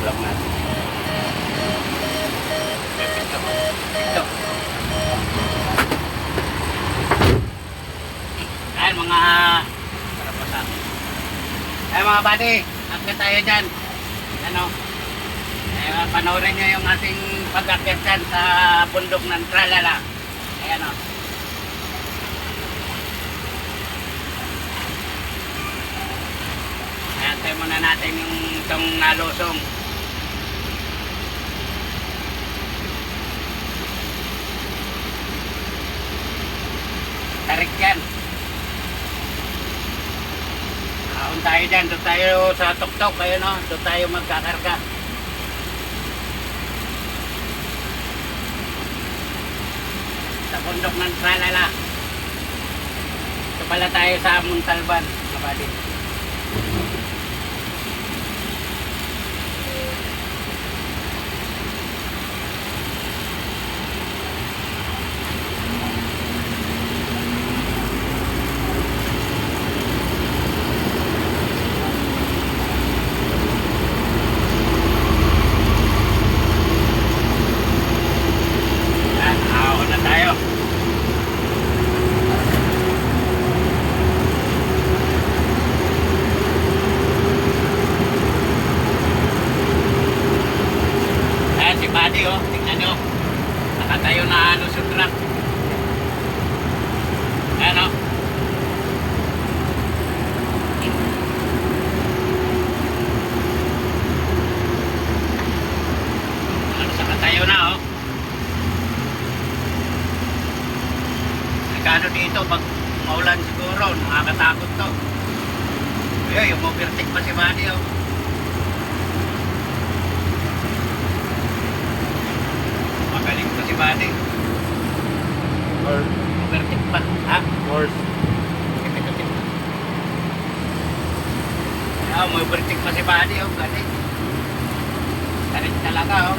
vlog natin. Ito. Ayan mga para pa sa akin. Ayan mga buddy, akit tayo dyan. Ano? Panoorin nyo yung ating pag-akit dyan sa bundok ng Tralala. Ayan o. Ayan muna natin yung itong nalusong. Tarik yan. Aon tayo dyan. Doon tayo sa tuktok. Ayun o. Doon tayo magkakarga. Sa bundok ng Tralala. Ito pala tayo sa Montalban. Kabali. Buddy, oh, tingnan nyo. Nakatayo na ano sa truck. Ayan, oh. Nakatayo na, oh. Nagkano dito, pag maulan siguro, nakakatakot to. Ayun, yung overtake pa si Buddy, oh. Magaling ko si Buddy. Or overtake pa, ha? horse. May overtake pa si Buddy, oh. Galing. Galing talaga, oh.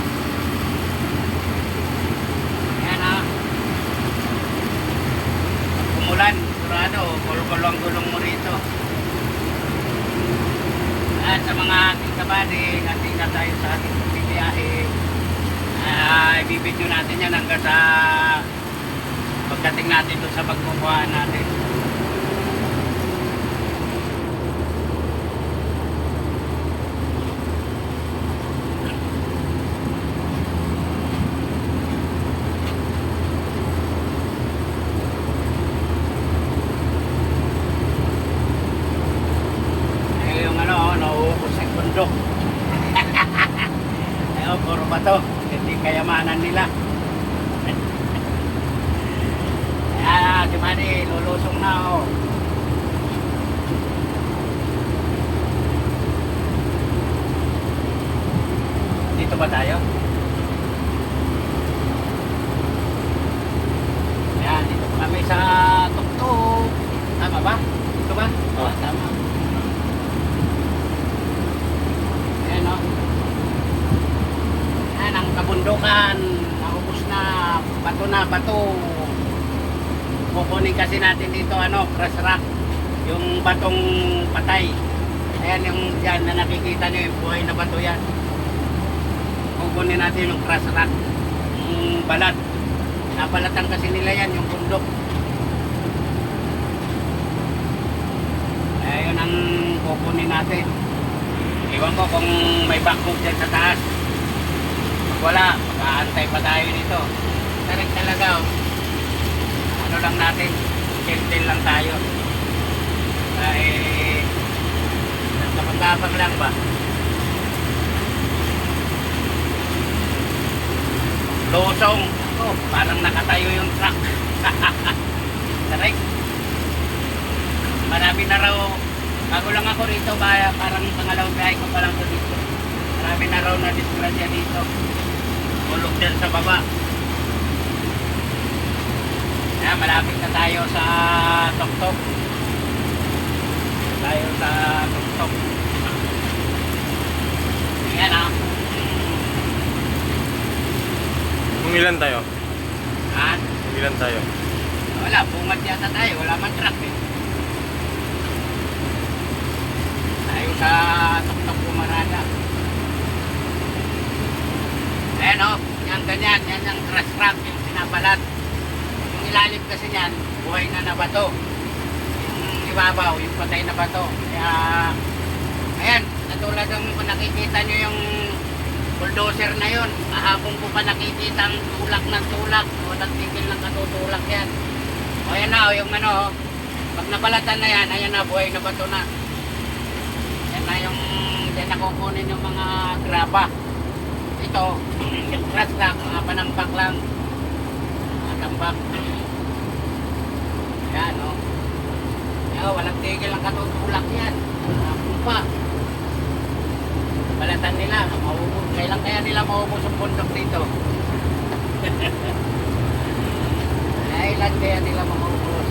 Ayan, ah. Pag umulan, sigurado, kulo-kulo ang gulong mo rito. At sa mga ating kabady, natin na tayo sa ating bibiyahe. Ibibidyo natin yan hanggang sa pagdating natin doon sa pagkukuhaan natin. Yung ano, nauubos ang bundok. Ayun, puro bato. Hindi kayamanan nila. Ayan, si Manny, lulusong na, oh. Dito ba tayo? Ayan, dito pa kami sa tuktok. Tama ba? Dito ba? Oh. Tama. Ayan, oh. Ayan, ang kabundukan. Naubos na. Bato na, bato. Kukunin kasi natin dito, ano, crush rock. Yung batong patay. Ayan, yung dyan na nakikita nyo, yung buhay na bato yan. Kukunin natin yung crush rock. Yung balat. Nabalatan kasi nila yan, yung bundok. Ayun ang kukunin natin. Iwan ko kung may backhook dyan sa taas. Pag wala, mag-aantay pa tayo dito. Tarik talaga, oh. Ano lang natin, gentle lang tayo. Ay, nagkapag-kapag lang ba? Losong. Oh, parang nakatayo yung truck. Tarik. Marami na raw. Bago lang ako rito, parang pangalawang biyahe ko pa lang to dito. Marami na raw na disgrasya dito. Ulog dyan sa baba. Ayan, malapit na tayo sa tuktok. Tayo sa tuktok. Ayan, ah. Kung ilan tayo? Ha? Kung ilan tayo? Wala, bungad yata tayo. Wala man truck, eh. Tayo sa tuktok Pumarada. kasi niyan, buhay na bato. Yung ibabaw, yung patay na bato. Kaya, ayan, natulad ng kung nakikita nyo yung bulldozer na yun. Kahapon ko pa nakikita ang tulak ng tulak. Walang tigil ng katutulak yan. O ayan na, yung ano, pag nabalatan na yan, ayan na, buhay na bato na. Yan na yung, yan na kukunin yung mga graba. Ito, yung crash rack, mga panambak lang. Mga tambak. Yan, o. Yan, walang tigil ang katutulak yan. Kahapon pa. Balatan nila, maubos. Kailan kaya nila maubos ang bundok dito? Kailan kaya nila maubos?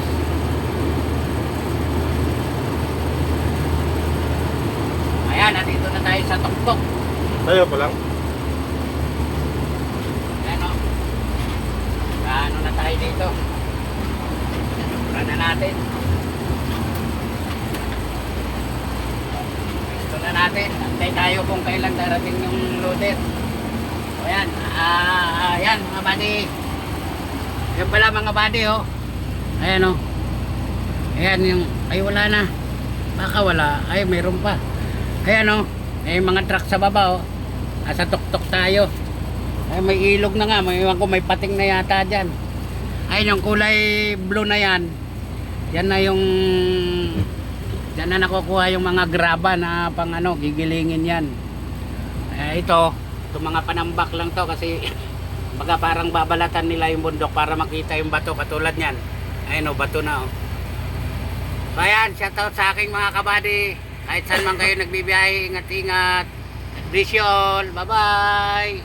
Ayan, nandito na tayo sa tuktok. Tayo pa lang. Ayan o. Ano na tayo dito? Tara na natin. Ito na natin. Antay tayo kung kailan darating yung loader. O yan. Ayan mga buddy. Yan pala mga buddy oh. Ayan oh. Ayan yung. Ay wala na. Baka wala. Ay mayroon pa. Ayan oh. May mga truck sa baba oh. Nasa tuktok tayo. Ay may ilog na nga. May iwan ko may pating na yata dyan. Ayun yung kulay blue na yan. Yan na yung diyan na nakukuha yung mga graba na pang ano, gigilingin yan. Ito mga panambak lang to kasi baga parang babalatan nila yung bundok para makita yung bato katulad yan. Ayun o, bato na o. So ayan, shoutout sa aking mga kabady. Kahit saan man kayo nagbibiyahe, ingat-ingat. Bless you all. Bye-bye.